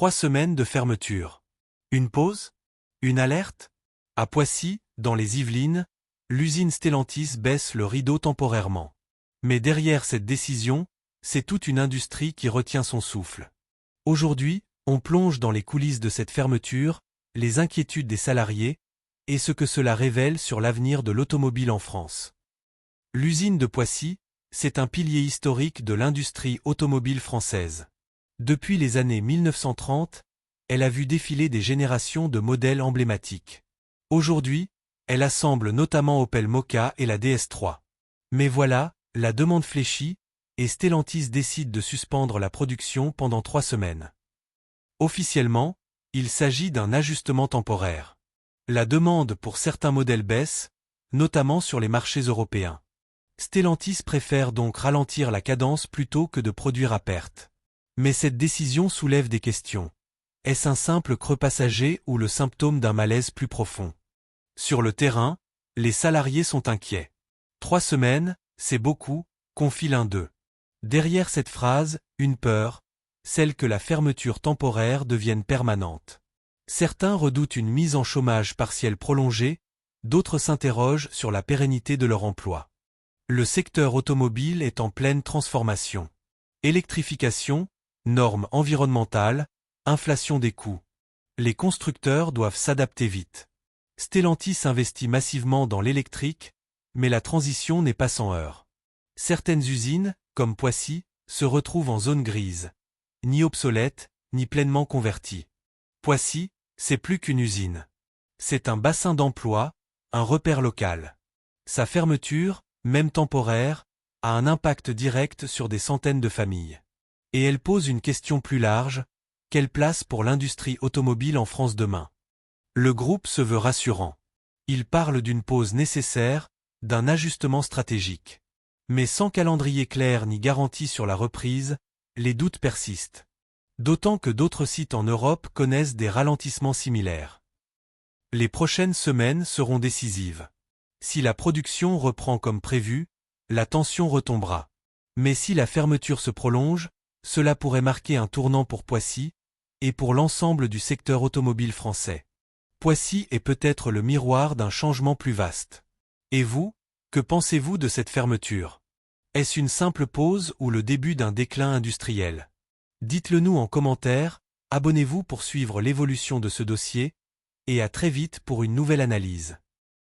3 semaines de fermeture. Une pause? Une alerte? À Poissy, dans les Yvelines, l'usine Stellantis baisse le rideau temporairement. Mais derrière cette décision, c'est toute une industrie qui retient son souffle. Aujourd'hui, on plonge dans les coulisses de cette fermeture, les inquiétudes des salariés, et ce que cela révèle sur l'avenir de l'automobile en France. L'usine de Poissy, c'est un pilier historique de l'industrie automobile française. Depuis les années 1930, elle a vu défiler des générations de modèles emblématiques. Aujourd'hui, elle assemble notamment Opel Mokka et la DS3. Mais voilà, la demande fléchit, et Stellantis décide de suspendre la production pendant 3 semaines. Officiellement, il s'agit d'un ajustement temporaire. La demande pour certains modèles baisse, notamment sur les marchés européens. Stellantis préfère donc ralentir la cadence plutôt que de produire à perte. Mais cette décision soulève des questions. Est-ce un simple creux passager ou le symptôme d'un malaise plus profond? Sur le terrain, les salariés sont inquiets. 3 semaines, c'est beaucoup, confie l'un d'eux. Derrière cette phrase, une peur, celle que la fermeture temporaire devienne permanente. Certains redoutent une mise en chômage partiel prolongée, d'autres s'interrogent sur la pérennité de leur emploi. Le secteur automobile est en pleine transformation. Électrification, normes environnementales, inflation des coûts. Les constructeurs doivent s'adapter vite. Stellantis investit massivement dans l'électrique, mais la transition n'est pas sans heurts. Certaines usines, comme Poissy, se retrouvent en zone grise. Ni obsolète, ni pleinement convertie. Poissy, c'est plus qu'une usine. C'est un bassin d'emploi, un repère local. Sa fermeture, même temporaire, a un impact direct sur des centaines de familles. Et elle pose une question plus large, quelle place pour l'industrie automobile en France demain? Le groupe se veut rassurant. Il parle d'une pause nécessaire, d'un ajustement stratégique. Mais sans calendrier clair ni garantie sur la reprise, les doutes persistent. D'autant que d'autres sites en Europe connaissent des ralentissements similaires. Les prochaines semaines seront décisives. Si la production reprend comme prévu, la tension retombera. Mais si la fermeture se prolonge, cela pourrait marquer un tournant pour Poissy, et pour l'ensemble du secteur automobile français. Poissy est peut-être le miroir d'un changement plus vaste. Et vous, que pensez-vous de cette fermeture? Est-ce une simple pause ou le début d'un déclin industriel? Dites-le nous en commentaire, abonnez-vous pour suivre l'évolution de ce dossier, et à très vite pour une nouvelle analyse.